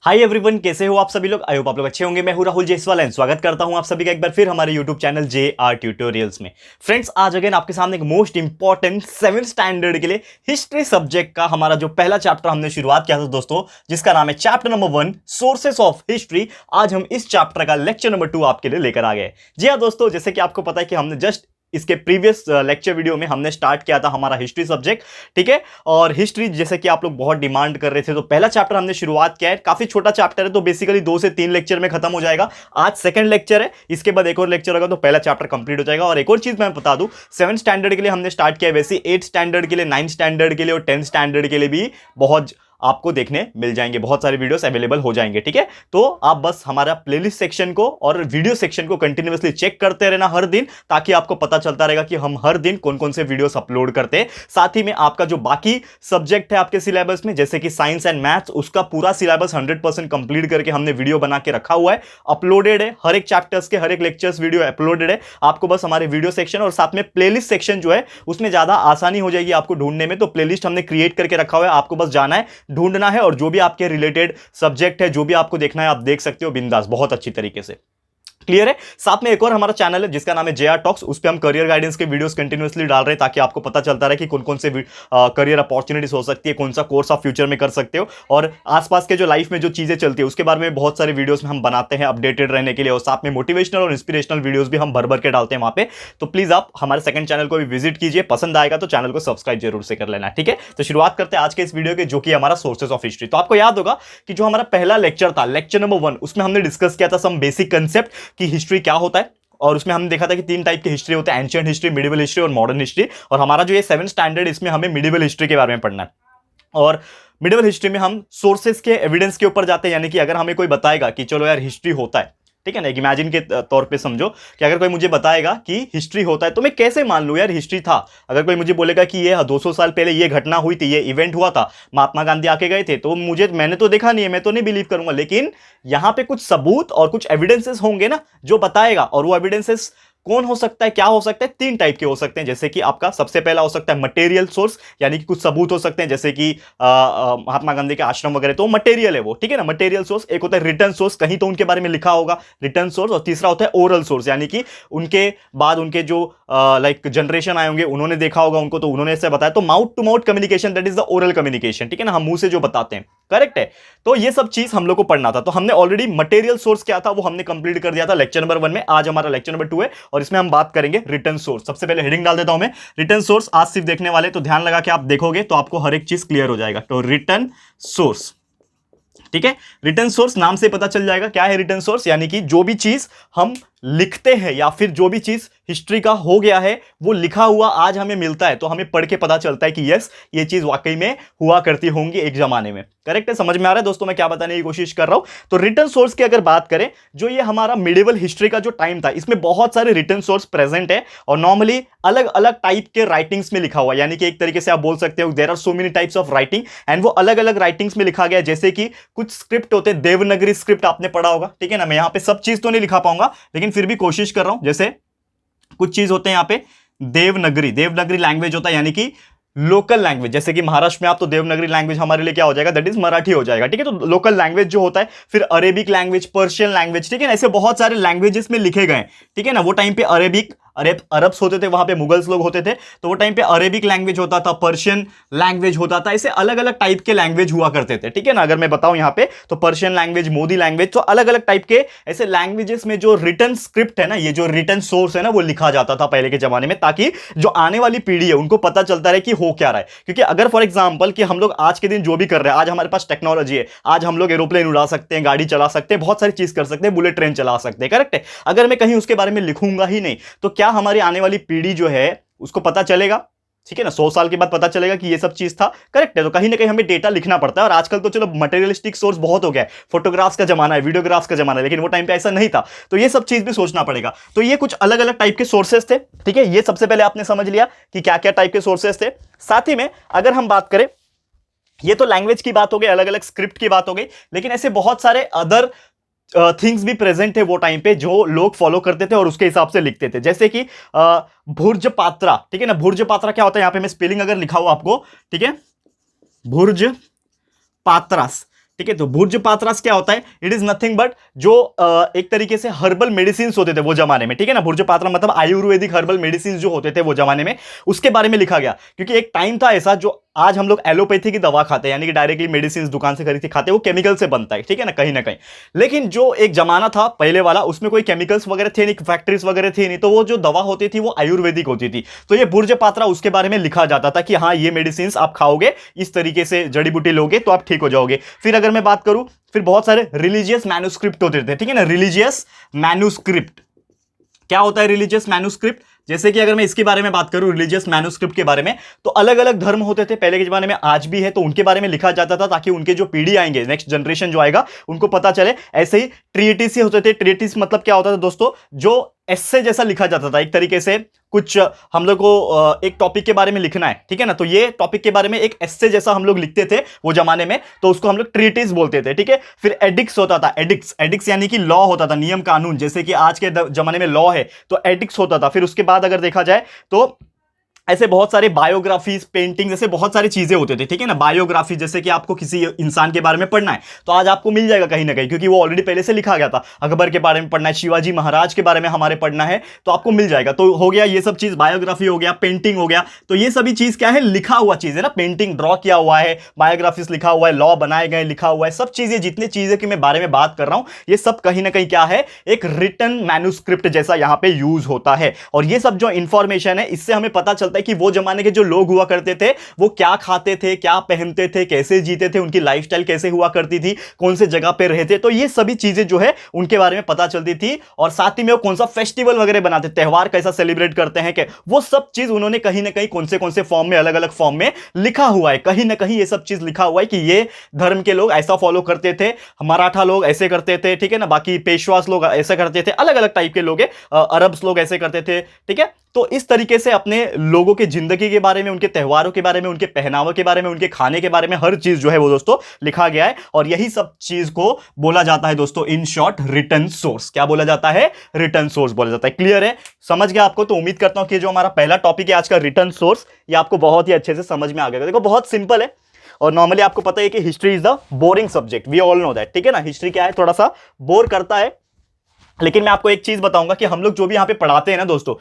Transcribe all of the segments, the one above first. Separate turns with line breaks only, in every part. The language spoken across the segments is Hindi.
हाय एवरीवन, कैसे हो आप सभी लोग। आई होप आप लोग अच्छे होंगे। मैं हूं राहुल जायसवाल एंड स्वागत करता हूं आप सभी का एक बार फिर हमारे यूट्यूब चैनल JR ट्यूटोरियल्स में। फ्रेंड्स, आज अगेन आपके सामने एक मोस्ट इंपॉर्टेंट 7th स्टैंडर्ड के लिए हिस्ट्री सब्जेक्ट का हमारा जो पहला चैप्टर हमने शुरुआत किया था दोस्तों, जिसका नाम है chapter number 1 sources of history. आज हम इस चैप्टर का लेक्चर नंबर 2 आपके लिए लेकर आ गए। जी हाँ दोस्तों, जैसे कि आपको पता है कि हमने जस्ट इसके प्रीवियस लेक्चर वीडियो में हमने स्टार्ट किया था हमारा हिस्ट्री सब्जेक्ट, ठीक है। और हिस्ट्री जैसे कि आप लोग बहुत डिमांड कर रहे थे, तो पहला चैप्टर हमने शुरुआत किया है। काफी छोटा चैप्टर है, तो बेसिकली 2 से 3 लेक्चर में खत्म हो जाएगा। आज सेकंड लेक्चर है, इसके बाद एक और लेक्चर होगा तो पहला चैप्टर कंप्लीट हो जाएगा। और एक और चीज मैं बता दूं, 7th स्टैंडर्ड के लिए हमने स्टार्ट किया है, वैसे 8th स्टैंडर्ड के लिए, 9th स्टैंडर्ड के लिए और 10th स्टैंडर्ड के लिए भी बहुत आपको देखने मिल जाएंगे, बहुत सारे वीडियोस अवेलेबल हो जाएंगे, ठीक है। तो आप बस हमारा प्लेलिस्ट सेक्शन को और वीडियो सेक्शन को कंटिन्यूअसली चेक करते रहना हर दिन, ताकि आपको पता चलता रहेगा कि हम हर दिन कौन कौन से वीडियोस अपलोड करते हैं। साथ ही में आपका जो बाकी सब्जेक्ट है आपके सिलेबस में, जैसे कि साइंस एंड मैथ्स, उसका पूरा सिलेबस 100% कंप्लीट करके हमने वीडियो बना के रखा हुआ है, अपलोडेड है। हर एक चैप्टर्स के हर एक लेक्चर्स वीडियो अपलोडेड है। आपको बस हमारे वीडियो सेक्शन और साथ में प्लेलिस्ट सेक्शन जो है उसमें ज्यादा आसानी हो जाएगी आपको ढूंढने में। तो प्लेलिस्ट हमने क्रिएट करके रखा हुआ है, आपको बस जाना है, ढूंढना है, और जो भी आपके रिलेटेड सब्जेक्ट है, जो भी आपको देखना है, आप देख सकते हो बिंदास, बहुत अच्छी तरीके से। क्लियर है। साथ में एक और हमारा चैनल है जिसका नाम है JR टॉक्स। उस पे हम करियर गाइडेंस के वीडियोस कंटिन्यूअसली डाल रहे हैं, ताकि आपको पता चलता रहे कि कौन कौन से करियर अपॉर्चुनिटीज हो सकती है, कौन सा कोर्स आप फ्यूचर में कर सकते हो, और आसपास के जो लाइफ में जो चीजें चलती है उसके बारे में बहुत सारे वीडियोस में हम बनाते हैं अपडेटेड रहने के लिए। और साथ में मोटिवेशनल और इंस्पिरेशनल वीडियोस भी हम भर भर के डालते हैं वहां पे। तो प्लीज आप हमारे सेकंड चैनल को भी विजिट कीजिए, पसंद आएगा तो चैनल को सब्सक्राइब जरूर से कर लेना, ठीक है। तो शुरुआत करते हैं आज के इस वीडियो के, जो कि हमारा सोर्सेस ऑफ हिस्ट्री। तो आपको याद होगा कि जो हमारा पहला लेक्चर था, लेक्चर नंबर 1, उसमें हमने डिस्कस किया था सम बेसिक कंसेप्ट कि हिस्ट्री क्या होता है। और उसमें हमने देखा था कि 3 टाइप की हिस्ट्री होते हैं, एंशिएंट हिस्ट्री, मिडिवल हिस्ट्री और मॉडर्न हिस्ट्री। और हमारा जो ये 7th स्टैंडर्ड, इसमें हमें मिडिवल हिस्ट्री के बारे में पढ़ना है। और मिडिवल हिस्ट्री में हम सोर्सेस के एविडेंस के ऊपर जाते हैं, यानी कि अगर हमें कोई बताएगा कि चलो यार हिस्ट्री होता है, ठीक है ना, एक इमेजिन के तौर पे समझो कि अगर कोई मुझे बताएगा कि हिस्ट्री होता है, तो मैं कैसे मान लूं यार हिस्ट्री था। अगर कोई मुझे बोलेगा कि ये 200 साल पहले ये घटना हुई थी, ये इवेंट हुआ था, महात्मा गांधी आके गए थे, तो मैंने तो देखा नहीं है, मैं तो नहीं बिलीव करूंगा। लेकिन यहां पे कुछ सबूत और कुछ एविडेंसेस होंगे ना जो बताएगा। और वो एविडेंसेस कौन हो सकता है, क्या हो सकता है? 3 टाइप के हो सकते हैं। जैसे कि आपका सबसे पहला हो सकता है मटेरियल सोर्स, यानी कि कुछ सबूत हो सकते हैं, जैसे कि महात्मा गांधी के आश्रम वगैरह, तो मटेरियल है वो, ठीक है ना, मटेरियल सोर्स। एक होता है रिटर्न सोर्स, कहीं तो उनके बारे में लिखा होगा, रिटर्न सोर्स। और तीसरा होता है ओरल सोर्स, यानी कि उनके बाद उनके जो लाइक जनरेशन आए होंगे, उन्होंने देखा होगा उनको, तो उन्होंने ऐसे बताया। तो mouth to mouth communication, that is the oral communication, ठीक है ना, हम मुंह से जो बताते हैं, करेक्ट है। तो ये सब चीज हम लोग को पढ़ना था। तो हमने ऑलरेडी मटेरियल सोर्स क्या था वो हमने कंप्लीट कर दिया था लेक्चर नंबर 1 में। आज हमारा लेक्चर नंबर 2 है और इसमें हम बात करेंगे रिटर्न सोर्स। सबसे पहले हेडिंग डाल देता हूं मैं, रिटर्न सोर्स। आज सिर्फ देखने वाले, तो ध्यान लगा के आप देखोगे तो आपको हर एक चीज क्लियर हो जाएगा। तो रिटर्न सोर्स, ठीक है। रिटर्न सोर्स नाम से पता चल जाएगा क्या है रिटर्न सोर्स, यानी कि जो भी चीज हम लिखते हैं या फिर जो भी चीज हिस्ट्री का हो गया है वो लिखा हुआ आज हमें मिलता है, तो हमें पढ़ के पता चलता है कि यस ये चीज वाकई में हुआ करती होंगी एक जमाने में। करेक्ट है, समझ में आ रहा है दोस्तों मैं क्या बताने की कोशिश कर रहा हूं। तो रिटर्न सोर्स की अगर बात करें, जो ये हमारा मिडिवल हिस्ट्री का जो टाइम था, इसमें बहुत सारे रिटर्न सोर्स प्रेजेंट है और नॉर्मली अलग अलग टाइप के राइटिंग्स में लिखा हुआ है। यानी कि एक तरीके से आप बोल सकते हो there are so many types of writing, and वो अलग अलग राइटिंग्स में लिखा गया। जैसे कि कुछ स्क्रिप्ट होते हैं, देवनागरी स्क्रिप्ट आपने पढ़ा होगा, ठीक है ना। मैं यहां पे सब चीज तो नहीं लिखा पाऊंगा, लेकिन फिर भी कोशिश कर रहा हूं। जैसे कुछ चीज होते हैं यहां पे देवनागरी, देवनागरी लैंग्वेज होता है, यानी कि लोकल लैंग्वेज। जैसे कि महाराष्ट्र में आप, तो देवनागरी लैंग्वेज हमारे लिए क्या हो जाएगा, दैट इज मराठी हो जाएगा, ठीक है। तो लोकल लैंग्वेज जो होता है, फिर अरेबिक लैंग्वेज, पर्शियन लैंग्वेज, ठीक है ना, ऐसे बहुत सारे लैंग्वेजेस में लिखे गए, ठीक है ना। वो टाइम पे अरेबिक, अरब्स होते थे, वहां पे मुगल्स लोग होते थे, तो वो टाइम पे अरेबिक लैंग्वेज होता था, पर्शियन लैंग्वेज होता था, ऐसे अलग अलग टाइप के लैंग्वेज हुआ करते थे, ठीक है ना। अगर मैं बताऊं यहां पे, तो पर्शियन लैंग्वेज, मोदी लैंग्वेज, तो अलग अलग टाइप के ऐसे लैंग्वेजेस में जो रिटर्न स्क्रिप्ट है ना, ये जो रिटर्न सोर्स है ना, वो लिखा जाता था पहले के जमाने में, ताकि जो आने वाली पीढ़ी है उनको पता चलता रहे कि हो क्या रहा है। क्योंकि अगर फॉर एग्जांपल कि हम लोग आज के दिन जो भी कर रहे हैं, आज हमारे पास टेक्नोलॉजी है, आज हम लोग एरोप्लेन उड़ा सकते हैं, गाड़ी चला सकते हैं, बहुत सारी चीज कर सकते हैं, बुलेट ट्रेन चला सकते हैं, करेक्ट है। अगर मैं कहीं उसके बारे में लिखूंगा ही नहीं, तो क्या हमारी आने वाली पीढ़ी जो है उसको पता चलेगा? ठीक है ना, 100 साल के बाद पता चलेगा कि ये सब चीज था, करेक्ट है। तो कहीं ना कहीं हमें डेटा लिखना पड़ता है। और आजकल तो चलो मटेरियलिस्टिक सोर्स बहुत हो गया है, फोटोग्राफ्स का जमाना है, वीडियोग्राफ्स का जमाना है, लेकिन वो टाइम पे ऐसा नहीं था। तो ये सब चीज भी सोचना पड़ेगा। तो ये कुछ अलग अलग टाइप के सोर्सेस थे, ठीक है। ये सबसे पहले आपने समझ लिया कि क्या क्या टाइप के सोर्सेस थे। साथ ही में अगर हम बात करें, ये तो लैंग्वेज की बात हो गई, अलग अलग स्क्रिप्ट की बात हो गई, लेकिन ऐसे बहुत सारे अदर थिंग्स भी प्रेजेंट है वो टाइम पे, जो लोग फॉलो करते थे और उसके हिसाब से लिखते थे। जैसे कि भुर्ज पात्रा, ठीक है ना। भुर्ज पात्रा क्या होता है, यहां पे मैं स्पेलिंग अगर लिखा हुआ आपको, ठीक है, भुर्ज पात्रास, ठीक है। तो भुर्ज पात्रास क्या होता है? इट इज नथिंग बट जो एक तरीके से हर्बल मेडिसिन होते थे वो जमाने में, ठीक है ना। भुर्ज पात्रा मतलब आयुर्वेदिक हर्बल मेडिसिन जो होते थे वो जमाने में, उसके बारे में लिखा गया। क्योंकि एक टाइम था ऐसा, जो आज हम लोग एलोपैथी की दवा खाते हैं, यानी कि डायरेक्टली मेडिसिन दुकान से खरीद के खाते हैं, वो केमिकल से बनता है, ठीक है ना, कहीं ना कहीं। लेकिन जो एक जमाना था पहले वाला, उसमें कोई केमिकल्स वगैरह थे नहीं, फैक्ट्रीज वगैरह थी नहीं, तो वो जो दवा होती थी वो आयुर्वेदिक होती थी। तो ये भुर्ज पात्रा उसके बारे में लिखा जाता था कि हाँ, ये मेडिसिन आप खाओगे, इस तरीके से जड़ी बूटी लोगे तो आप ठीक हो जाओगे। फिर अगर मैं बात करूं, फिर बहुत सारे रिलीजियस मैन्युस्क्रिप्ट होते थे, ठीक है ना। रिलीजियस मैन्युस्क्रिप्ट क्या होता है? रिलीजियस मैन्युस्क्रिप्ट, जैसे कि अगर मैं इसके बारे में बात करूं, रिलीजियस मैन्युस्क्रिप्ट के बारे में, तो अलग अलग धर्म होते थे पहले के जमाने में, आज भी है, तो उनके बारे में लिखा जाता था ताकि उनके जो पीढ़ी आएंगे, नेक्स्ट जनरेशन जो आएगा, उनको पता चले। ऐसे ही ट्रिएटिस होते थे। ट्रिएटिस मतलब क्या होता था दोस्तों? जो एस्से जैसा लिखा जाता था, एक तरीके से कुछ हम लोग को एक टॉपिक के बारे में लिखना है, ठीक है ना, तो ये टॉपिक के बारे में एक एस्से जैसा हम लोग लिखते थे वो जमाने में, तो उसको हम लोग ट्रीटिस बोलते थे, ठीक है। फिर एडिक्स होता था। एडिक्स एडिक्स यानी कि लॉ होता था, नियम कानून, जैसे कि आज के जमाने में लॉ है, तो एडिक्स होता था। फिर उसके बाद अगर देखा जाए तो ऐसे बहुत सारे बायोग्राफीज, पेंटिंग, जैसे बहुत सारी चीजें होते थे, ठीक है ना। बायोग्राफी जैसे कि आपको किसी इंसान के बारे में पढ़ना है तो आज आपको मिल जाएगा कहीं ना कहीं, क्योंकि वो ऑलरेडी पहले से लिखा गया था। अकबर के बारे में पढ़ना है, शिवाजी महाराज के बारे में हमारे पढ़ना है, तो आपको मिल जाएगा। तो हो गया ये सब चीज, बायोग्राफी हो गया, पेंटिंग हो गया, तो ये सभी चीज क्या है? लिखा हुआ चीज है ना। पेंटिंग ड्रॉ किया हुआ है, बायोग्राफीज लिखा हुआ है, लॉ बनाए गए लिखा हुआ है, सब चीजें, जितनी चीजें की मैं बारे में बात कर रहा हूं, ये सब कहीं ना कहीं क्या है? एक रिटन मैन्युस्क्रिप्ट जैसा यहां पे यूज होता है। और ये सब जो इंफॉर्मेशन है, इससे हमें पता चलता है कि वो जमाने के जो लोग हुआ करते थे वो क्या खाते थे, क्या पहनते थे, कैसे जीते थे, उनकी लाइफस्टाइल कैसे हुआ करती थी, कौन से जगह पे रहते, तो ये सभी चीजें जो है उनके बारे में पता चलती थी। और साथ ही में वो कौन सा फेस्टिवल वगैरह बनाते, त्योहार कैसा सेलिब्रेट करते हैं, कि वो सब चीज उन्होंने कहीं ना कहीं कौन से फॉर्म में, अलग अलग फॉर्म में लिखा हुआ है। कहीं ना कहीं ये सब चीज लिखा हुआ है कि ये धर्म के लोग ऐसा फॉलो करते थे, मराठा लोग ऐसे करते थे, ठीक है ना, बाकी पेशवास लोग ऐसे करते थे, अलग अलग टाइप के लोग, अरब्स लोग ऐसे करते थे, ठीक है। तो इस तरीके से अपने लोगों की जिंदगी के बारे में, उनके त्योहारों के बारे में, उनके पहनावे के बारे में, उनके खाने के बारे में, हर चीज जो है वो दोस्तों लिखा गया है। और यही सब चीज को बोला जाता है दोस्तों, इन शॉर्ट, रिटन सोर्स। क्या बोला जाता है? रिटन सोर्स बोला जाता है। क्लियर है? समझ गया आपको? तो उम्मीद करता हूं कि जो हमारा पहला टॉपिक है आज का, रिटन सोर्स, ये आपको बहुत ही अच्छे से समझ में आ गया। देखो बहुत सिंपल है, और नॉर्मली आपको पता है कि history is the boring subject, we all know that, ठीक है ना। हिस्ट्री क्या है? थोड़ा सा बोर करता है, लेकिन मैं आपको एक चीज बताऊंगा कि हम लोग जो भी यहां पे पढ़ाते हैं ना दोस्तों,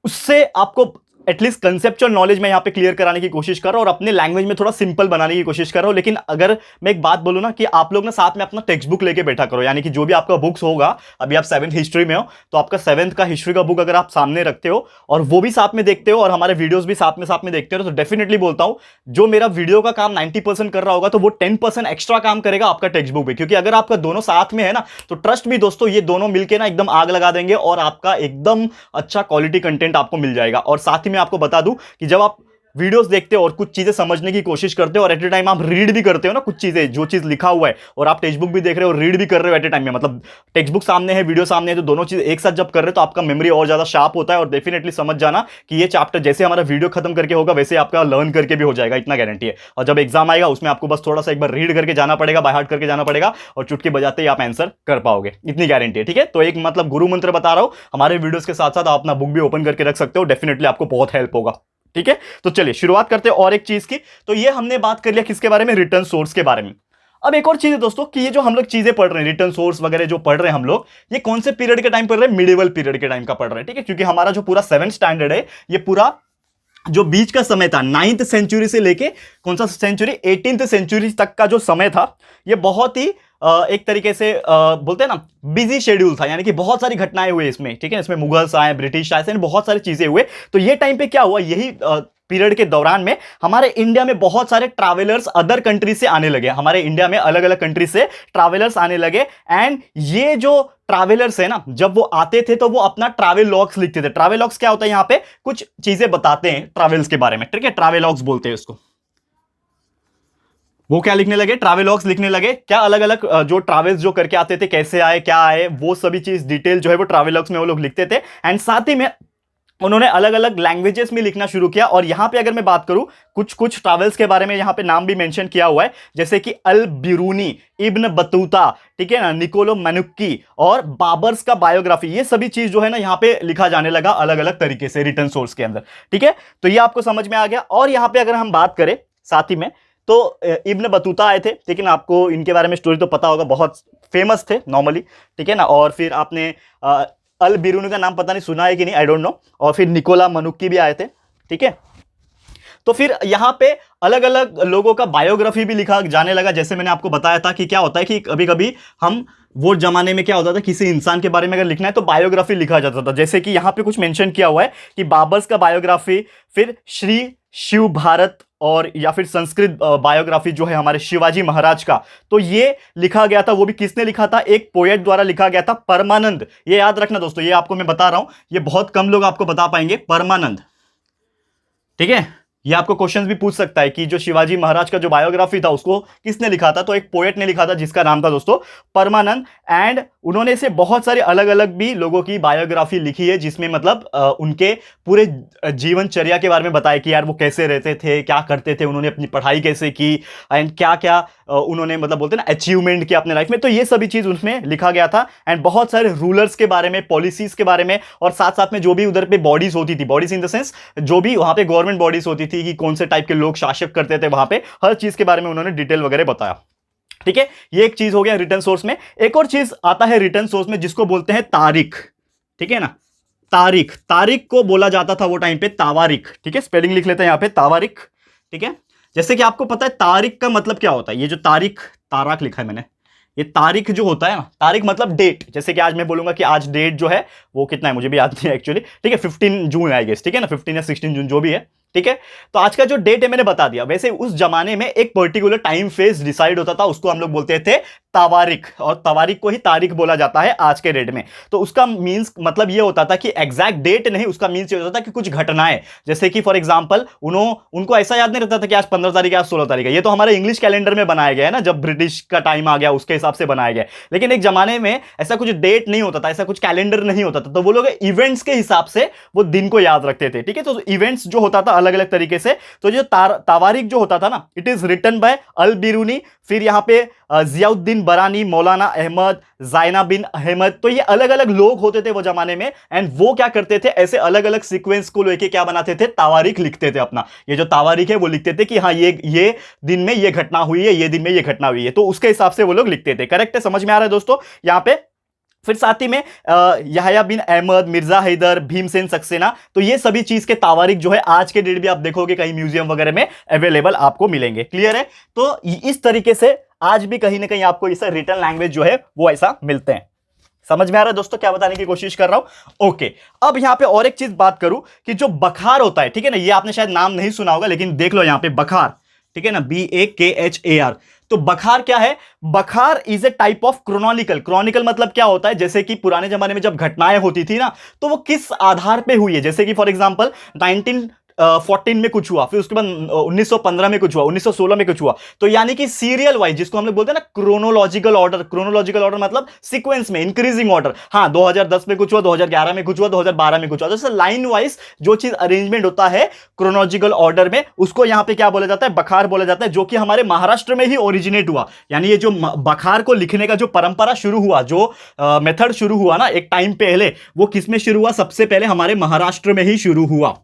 उससे आपको एटलीस्ट कंसेप्चुअल नॉलेज में यहां पे क्लियर कराने की कोशिश कर रहा हूं, और अपने लैंग्वेज में थोड़ा सिंपल बनाने की कोशिश कर रहा हूं। लेकिन अगर मैं एक बात बोलूं ना, कि आप लोग ना साथ में अपना टेक्स्ट बुक लेके बैठा करो, यानी कि जो भी आपका बुक्स होगा, अभी आप 7th हिस्ट्री में हो, तो आपका 7th का हिस्ट्री का बुक अगर आप सामने रखते हो और वो भी साथ में देखते हो, और हमारे वीडियोस भी साथ में देखते हो, तो डेफिनेटली बोलता हूं, जो मेरा वीडियो का काम 90% कर रहा होगा, तो वो 10% एक्स्ट्रा काम करेगा आपका टेक्स्ट बुक भी। क्योंकि अगर आपका दोनों साथ में है ना, तो ट्रस्ट भी दोस्तों, ये दोनों मिलकर ना एकदम आग लगा देंगे, और आपका एकदम अच्छा क्वालिटी कंटेंट आपको मिल जाएगा। और साथ ही में आपको बता दूं कि जब आप वीडियोस देखते हो और कुछ चीजें समझने की कोशिश करते हो, और एट ए टाइम आप रीड भी करते हो ना कुछ चीजें, जो चीज लिखा हुआ है, और आप टेक्स्ट बुक भी देख रहे हो, रीड भी कर रहे हो एट ए टाइम में, मतलब टेक्स्ट बुक सामने है, वीडियो सामने है, तो दोनों चीज एक साथ जब कर रहे हो, तो आपका मेमोरी और ज्यादा शार्प होता है। और डेफिनेटली समझ जाना कि ये चैप्टर जैसे हमारा वीडियो खत्म करके होगा, वैसे आपका लर्न करके भी हो जाएगा, इतना गारंटी है। और जब एग्जाम आएगा, उसमें आपको बस थोड़ा सा एक बार रीड करके जाना पड़ेगा, बाय हार्ट करके जाना पड़ेगा, और चुटकी बजाते ही आप आंसर कर पाओगे, इतनी गारंटी है, ठीक है। तो एक मतलब गुरु मंत्र बता रहा हूं, हमारे वीडियोस के साथ साथ आप अपना बुक भी ओपन करके रख सकते हो, डेफिनेटली आपको बहुत हेल्प होगा, ठीक है। तो चलिए शुरुआत करते हैं और एक चीज की। तो ये हमने बात कर लिया किसके बारे में? रिटर्न सोर्स के बारे में। अब एक और चीज है दोस्तों, कि ये जो हम लोग चीजें पढ़ रहे हैं, रिटर्न सोर्स वगैरह जो पढ़ रहे हैं हम लोग, ये कौन से पीरियड के टाइम पढ़ रहे हैं? मिडिवल पीरियड के टाइम का पढ़ रहे हैं, ठीक है। क्योंकि हमारा जो पूरा 7th स्टैंडर्ड है, ये पूरा जो बीच का समय था, 9th सेंचुरी से लेके कौन सा सेंचुरी, 18th सेंचुरी तक का जो समय था, ये बहुत ही एक तरीके से बोलते हैं ना, बिजी शेड्यूल था। यानी कि बहुत सारी घटनाएं हुई इसमें, ठीक है। इसमें मुगल्स आए, ब्रिटिश आए, बहुत सारी चीजें हुए। तो ये टाइम पे क्या हुआ, यही पीरियड के दौरान में हमारे इंडिया में बहुत सारे ट्रैवलर्स अदर कंट्री से आने लगे। हमारे इंडिया में अलग अलग कंट्री से ट्रैवलर्स आने लगे, एंड ये जो ट्रैवलर्स है ना, जब वो आते थे तो वो अपना ट्रैवल लॉग्स लिखते थे। ट्रैवल लॉग्स क्या होता है? यहां पे कुछ चीजें बताते हैं ट्रैवल्स के बारे में, ठीक है। ट्रैवल लॉग्स बोलते हैं उसको। वो क्या लिखने लगे? ट्रैवलॉग्स लिखने लगे। क्या अलग अलग जो ट्रैवल्स जो करके आते थे, कैसे आए, क्या आए, वो सभी चीज डिटेल जो है वो ट्रैवलॉग्स में वो लोग लिखते थे। एंड साथ ही में उन्होंने अलग अलग लैंग्वेजेस में लिखना शुरू किया। और यहां पे अगर मैं बात करूं, कुछ ट्रैवल्स के बारे में यहां पे नाम भी मेंशन किया हुआ है, जैसे कि अल बिरूनी, इब्न बतूता, ठीक है ना, निकोलो मनुक्की, और बाबर्स का बायोग्राफी, ये सभी चीज जो है ना यहां पे लिखा जाने लगा अलग अलग तरीके से रिटर्न सोर्स के अंदर, ठीक है। तो ये आपको समझ में आ गया। और यहां पे अगर हम बात करें साथ ही में, तो इब्न बतूता आए थे, लेकिन आपको इनके बारे में स्टोरी तो पता होगा, बहुत फेमस थे नॉर्मली, ठीक है ना। और फिर आपने अल बिरूनी का नाम पता नहीं सुना है कि नहीं, आई डोंट नो। और फिर निकोला मनुक्की भी आए थे, ठीक है। तो फिर यहाँ पे अलग अलग लोगों का बायोग्राफी भी लिखा जाने लगा। जैसे मैंने आपको बताया था कि क्या होता है कि कभी कभी हम वो जमाने में क्या होता था, किसी इंसान के बारे में अगर लिखना है तो बायोग्राफी लिखा जाता था। जैसे कि यहाँ पे कुछ मेंशन किया हुआ है कि बाबर्स का बायोग्राफी, फिर श्री शिव भारत, और या फिर संस्कृत बायोग्राफी जो है हमारे शिवाजी महाराज का, तो ये लिखा गया था। वो भी किसने लिखा था, एक पोएट द्वारा लिखा गया था, परमानंद। ये याद रखना दोस्तों, ये आपको मैं बता रहा हूं, ये बहुत कम लोग आपको बता पाएंगे, परमानंद, ठीक है। ये आपको क्वेश्चंस भी पूछ सकता है कि जो शिवाजी महाराज का जो बायोग्राफी था उसको किसने लिखा था, तो एक पोएट ने लिखा था जिसका नाम था दोस्तों परमानंद। एंड उन्होंने से बहुत सारे अलग अलग भी लोगों की बायोग्राफी लिखी है, जिसमें मतलब उनके पूरे जीवनचर्या के बारे में बताया कि यार वो कैसे रहते थे, क्या करते थे, उन्होंने अपनी पढ़ाई कैसे की, एंड क्या क्या उन्होंने मतलब बोलते हैं ना अचीवमेंट किया अपने लाइफ में। तो ये सभी चीज उसमें लिखा गया था। एंड बहुत सारे रूलर्स के बारे में, पॉलिसीज के बारे में, और साथ साथ में जो भी उधर पे बॉडीज होती थी, बॉडीज इन द सेंस जो भी वहां पे गवर्नमेंट बॉडीज होती थी कि कौन से टाइप के लोग शासक करते थे वहां पे, हर चीज के बारे में उन्होंने डिटेल वगैरह बताया, ठीक है। ये एक चीज हो गया रिटर्न सोर्स में। एक और चीज आता है रिटर्न सोर्स में जिसको बोलते हैं तारीख, ठीक है ना। तारीख, तारीख को बोला जाता था वो टाइम पे तावारिख, ठीक है। स्पेलिंग लिख लेते हैं यहां पे, तावारिख, ठीक है। जैसे कि आपको पता है तारीख का मतलब क्या होता है, ये जो तारीख, ताराक लिखा है मैंने, ये तारीख जो होता है ना, तारीख मतलब डेट। जैसे कि आज मैं बोलूंगा कि आज डेट जो है वो कितना है, मुझे भी याद नहीं है एक्चुअली, ठीक है, 15 जून आई गेस, ठीक है ना, 15 या 16 जून जो भी है, ठीक है। तो आज का जो डेट है मैंने बता दिया। वैसे उस जमाने में एक पर्टिकुलर टाइम फेज डिसाइड होता था, उसको हम लोग बोलते थे तावारिख, और तावारिख को ही तारीख बोला जाता है आज के डेट में। तो उसका मींस मतलब ये होता था कि एग्जैक्ट डेट नहीं, उसका मींस ये होता था कि कुछ घटनाएं, जैसे कि फॉर एग्जांपल उनको ऐसा याद नहीं रहता था कि आज 15 तारीख है, आज 16 तारीख है। ये तो हमारे इंग्लिश कैलेंडर में बनाया गया है ना, जब ब्रिटिश का टाइम आ गया उसके हिसाब से बनाया गया। लेकिन एक जमाने में ऐसा कुछ डेट नहीं होता था, ऐसा कुछ कैलेंडर नहीं होता था, तो वो लोग इवेंट्स के हिसाब से वो दिन को याद रखते थे, ठीक है। तो इवेंट्स जो होता था अलग अलग तरीके से, तो जो तावारिख जो होता था ना, इट इज रिटन बाय अल बिरूनी, फिर यहां पे जियाउद्दीन बरानी, मौलाना अहमद, जायना बिन अहमद। तो ये अलग अलग लोग होते थे वो जमाने में, एंड वो क्या करते थे, ऐसे अलग अलग सीक्वेंस को लेके क्या बनाते थे, तावारिख लिखते थे अपना। ये जो तावारिख है वो लिखते थे कि हाँ ये दिन में ये घटना हुई है, ये दिन में ये घटना हुई है, तो उसके हिसाब से वो लोग लिखते थे। करेक्ट है, समझ में आ रहा है दोस्तों यहां पे। फिर साथ ही में यहया बिन अहमद, मिर्जा हैदर, भीमसेन सक्सेना, तो ये सभी चीज के तावारिख जो है आज के डेट भी आप देखोगे कहीं म्यूजियम वगैरह में अवेलेबल आपको मिलेंगे। क्लियर है। तो इस तरीके से आज भी कहीं ना कहीं आपको इस रिटन लैंग्वेज जो है वो ऐसा मिलते हैं। समझ में आ रहा है दोस्तों क्या बताने की कोशिश कर रहा हूं। ओके, अब यहां पे और एक चीज बात करूं कि जो बखार होता है, ठीक है ना, ये आपने शायद नाम नहीं सुना होगा, लेकिन देख लो यहां पे बखार, ठीक है ना, BAKHAR। तो बखार क्या है, Bakhar is a type of chronicle. Chronicle मतलब क्या होता है, जैसे कि पुराने जमाने में जब घटनाएं होती थी ना, तो वो किस आधार पे हुई है। जैसे कि फॉर एग्जांपल 1914 में कुछ हुआ, फिर उसके बाद 1915 में कुछ हुआ, 1916 में कुछ हुआ, तो यानी कि सीरियल वाइज, जिसको हम लोग बोलते हैं ना क्रोनोलॉजिकल ऑर्डर। क्रोनोलॉजिकल ऑर्डर मतलब सीक्वेंस में, इंक्रीजिंग ऑर्डर। हाँ, 2010 में कुछ हुआ, 2011 में कुछ हुआ, 2012 में कुछ हुआ, जैसे लाइन वाइज जो चीज अरेंजमेंट होता है क्रोनोलॉजिकल ऑर्डर में, उसको यहां पे क्या बोला जाता है, बखार बोला जाता है, जो कि हमारे महाराष्ट्र में ही ओरिजिनेट हुआ। यानी ये जो बखार को लिखने का जो परंपरा शुरू हुआ, जो मेथड शुरू हुआ ना एक टाइम पहले, वो किसमें शुरू हुआ, सबसे पहले हमारे महाराष्ट्र में ही शुरू हुआ,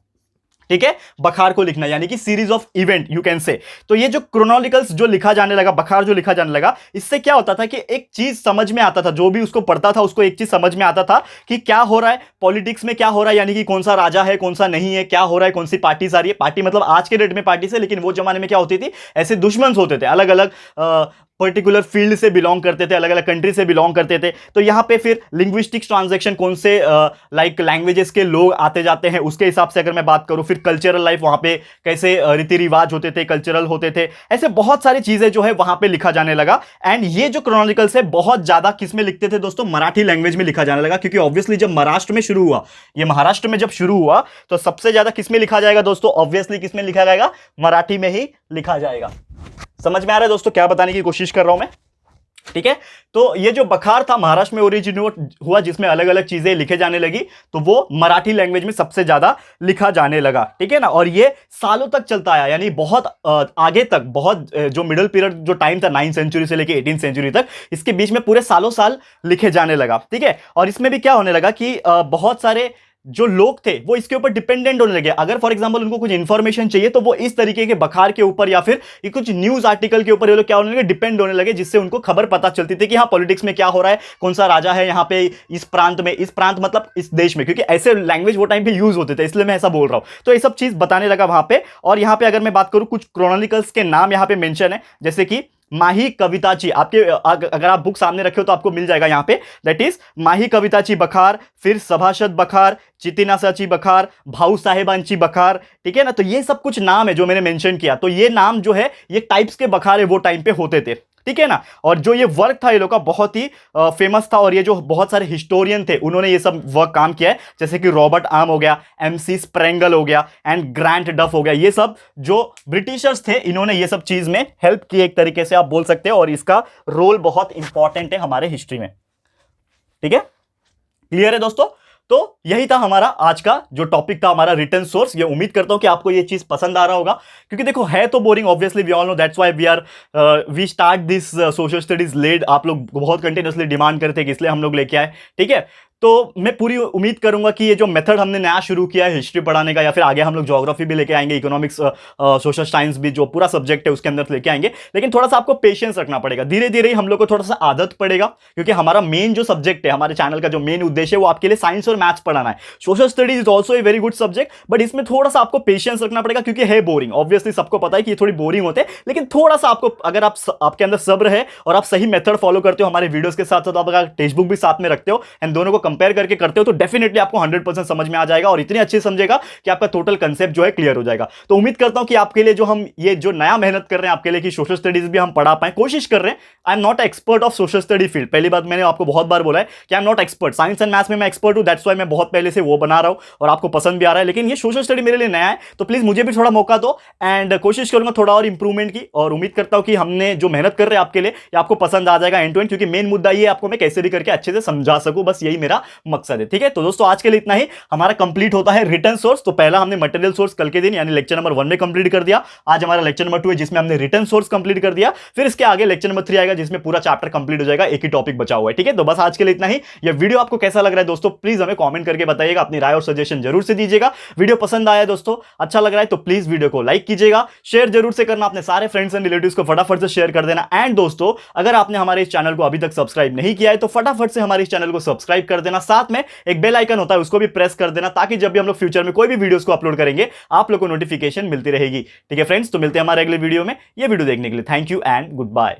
ठीक है, बखार को लिखना, यानी कि series of event you can say. तो ये जो क्रोनोलॉजिकल्स जो लिखा जाने लगा, बखार जो लिखा जाने लगा, इससे क्या होता था कि एक चीज समझ में आता था, जो भी उसको पढ़ता था उसको एक चीज समझ में आता था कि क्या हो रहा है पॉलिटिक्स में, क्या हो रहा है, यानी कि कौन सा राजा है, कौन सा नहीं है, क्या हो रहा है, कौन सी पार्टी आ रही है। पार्टी मतलब आज के डेट में पार्टी से, लेकिन वो जमाने में क्या होती थी, ऐसे दुश्मन होते थे, अलग अलग पर्टिकुलर फील्ड से बिलोंग करते थे, अलग अलग कंट्री से बिलोंग करते थे। तो यहां पे फिर लिंग्विस्टिक्स ट्रांजैक्शन, कौन से लाइक लैंग्वेजेस के लोग आते जाते हैं, उसके हिसाब से अगर मैं बात करूं, फिर कल्चरल लाइफ वहां पे कैसे रीति रिवाज होते थे, कल्चरल होते थे, ऐसे बहुत सारी चीजें जो है वहां पे लिखा जाने लगा। एंड ये जो क्रोनोलॉजिकल्स है बहुत ज्यादा किस में लिखते थे दोस्तों, मराठी लैंग्वेज में लिखा जाने लगा, क्योंकि ऑब्वियसली जब महाराष्ट्र में शुरू हुआ, ये महाराष्ट्र में जब शुरू हुआ, तो सबसे ज्यादा किस में लिखा जाएगा दोस्तों, ऑब्वियसली किस में लिखा जाएगा, मराठी में ही लिखा जाएगा। समझ में आ रहा है दोस्तों क्या बताने की कोशिश कर रहा हूं मैं, ठीक है। तो ये जो बखार था महाराष्ट्र में ओरिजिनेट हुआ, जिसमें अलग अलग चीजें लिखे जाने लगी, तो वो मराठी लैंग्वेज में सबसे ज्यादा लिखा जाने लगा, ठीक है ना। और ये सालों तक चलता आया, यानी बहुत आगे तक, बहुत जो मिडिल पीरियड जो टाइम था 9th सेंचुरी से लेके 18th सेंचुरी तक, इसके बीच में पूरे सालों साल लिखे जाने लगा, ठीक है। और इसमें भी क्या होने लगा कि बहुत सारे जो लोग थे वो इसके ऊपर डिपेंडेंट होने लगे। अगर फॉर एग्जांपल उनको कुछ इंफॉर्मेशन चाहिए तो वो इस तरीके के बखार के ऊपर या फिर कुछ न्यूज आर्टिकल के ऊपर ये लोग क्या होने लगे, डिपेंड होने लगे, जिससे उनको खबर पता चलती थी कि हाँ पॉलिटिक्स में क्या हो रहा है, कौन सा राजा है यहाँ पे इस प्रांत में, इस प्रांत मतलब इस देश में, क्योंकि ऐसे लैंग्वेज वो टाइम पे यूज होते थे, इसलिए मैं ऐसा बोल रहा हूं। तो ये सब चीज बताने लगा वहां पे। और यहाँ पे अगर मैं बात करूं, कुछ क्रोनॉनिकल्स के नाम यहाँ पे मेंशन है, जैसे कि माही कविताची, आपके अगर आप बुक सामने रखे हो तो आपको मिल जाएगा यहाँ पे, दैट इज माही कविताची बखार, फिर सभासद बखार, चितिनासाची बखार, भाऊ साहेबांची बखार, ठीक है ना। तो ये सब कुछ नाम है जो मैंने मेंशन किया। तो ये नाम जो है ये टाइप्स के बखार है वो टाइम पे होते थे, ठीक है ना। और जो ये वर्क था ये लोग का बहुत ही फेमस था, और ये जो बहुत सारे हिस्टोरियन थे उन्होंने ये सब वर्क काम किया है, जैसे कि रॉबर्ट आर्म हो गया, एमसी स्प्रेंगल हो गया एंड ग्रांट डफ हो गया। ये सब जो ब्रिटिशर्स थे इन्होंने ये सब चीज में हेल्प की एक तरीके से आप बोल सकते हैं, और इसका रोल बहुत इंपॉर्टेंट है हमारे हिस्ट्री में, ठीक है। क्लियर है दोस्तों। तो यही था हमारा आज का जो टॉपिक था, हमारा रिटर्न सोर्स। ये उम्मीद करता हूं कि आपको ये चीज पसंद आ रहा होगा, क्योंकि देखो है तो boring, obviously we all know, that's why we start this social studies led. आप लोग बहुत कंटिन्यूअसली डिमांड करते हैं कि इसलिए हम लोग लेके आए, ठीक है। तो मैं पूरी उम्मीद करूंगा कि ये जो मेथड हमने नया शुरू किया है हिस्ट्री पढ़ाने का, या फिर आगे हम लोग ज्योग्राफी भी लेके आएंगे, इकोनॉमिक्स, सोशल साइंस भी जो पूरा सब्जेक्ट है उसके अंदर लेके आएंगे, लेकिन थोड़ा सा आपको पेशेंस रखना पड़ेगा। धीरे धीरे हम लोग को थोड़ा सा आदत पड़ेगा, क्योंकि हमारा मेन जो सब्जेक्ट है, हमारे चैनल का जो मेन उद्देश्य है वो आपके लिए साइंस और मैथ्स पढ़ाना है। Social studies is also a very good subject, but इसमें थोड़ा सा आपको पेशेंस रखना पड़ेगा, क्योंकि है बोरिंग। ऑब्वियसली सबको पता है कि ये थोड़ी बोरिंग होते हैं, लेकिन थोड़ा सा आपको, अगर आपके अंदर सब्र है और आप सही मेथड फॉलो करते हो हमारे वीडियोस के साथ साथ, आप अगर टेक्स्ट बुक भी साथ में रखते हो एंड दोनों को कंपेयर करके करते हो, तो डेफिनेटली आपको 100% समझ में आ जाएगा, और इतनी अच्छी समझेगा कि आपका टोटल कंसेप्ट जो है क्लियर हो जाएगा। तो उम्मीद करता हूं कि आपके लिए जो हम ये जो नया मेहनत कर रहे हैं आपके लिए कि सोशल स्टडीज भी हम पढ़ा पाए, कोशिश कर रहे हैं। I am not expert of social study field, पहली बात मैंने आपको बहुत बार बोला है कि I am not expert. Science and maths में मैं एक्सपर्ट हूं, दैट्स व्हाई मैं बहुत पहले से वो बना रहा हूं और आपको पसंद भी आ रहा है, लेकिन ये सोशल स्टडी मेरे लिए नया है, तो प्लीज मुझे भी थोड़ा मौका दो, एंड कोशिश करूंगा थोड़ा और इंप्रूवमेंट की। और उम्मीद करता हूं कि हमने जो मेहनत कर रहे हैं आपके लिए ये आपको पसंद आ जाएगा एंड टू एंड, क्योंकि मेन मुद्दा ये आपको मैं कैसे भी करके अच्छे से समझा सकूं, बस यही मेरा मकसद है, ठीक है। तो दोस्तों आज के लिए इतना ही, हमारा कंप्लीट होता है रिटर्न सोर्स। तो पहला हमने मटेरियल सोर्स कल के दिन यानी लेक्चर नंबर 1 में कंप्लीट कर दिया। आज हमारा लेक्चर नंबर 2 है जिसमें हमने रिटर्न सोर्स कंप्लीट कर दिया। फिर इसके आगे लेक्चर नंबर 3 आएगा जिसमें पूरा चैप्टर कंप्लीट हो जाएगा, एक ही टॉपिक बचा हुआ है, ठीक है। तो बस आज के लिए इतना ही। यह वीडियो आपको कैसा लग रहा है दोस्तों, प्लीज हमें कमेंट करके बताइएगा, अपनी राय और सजेशन जरूर से दीजिएगा। वीडियो पसंद आया दोस्तों, अच्छा लग रहा है तो प्लीज वीडियो को लाइक कीजिएगा, शेयर जरूर से करना, अपने सारे फ्रेंड्स एंड रिलेटिव्स को फटाफट से शेयर कर देना। एंड दोस्तों अगर आपने हमारे इस चैनल को अभी तक सब्सक्राइब नहीं किया है तो फटाफट से हमारे इस चैनल को सब्सक्राइब कर देना, साथ में एक बेल आइकन होता है उसको भी प्रेस कर देना, ताकि जब भी हम लोग फ्यूचर में कोई भी वीडियोस को अपलोड करेंगे आप लोग को नोटिफिकेशन मिलती रहेगी, ठीक है फ्रेंड्स। तो मिलते हैं हमारे अगले वीडियो में। ये वीडियो देखने के लिए thank you and good bye.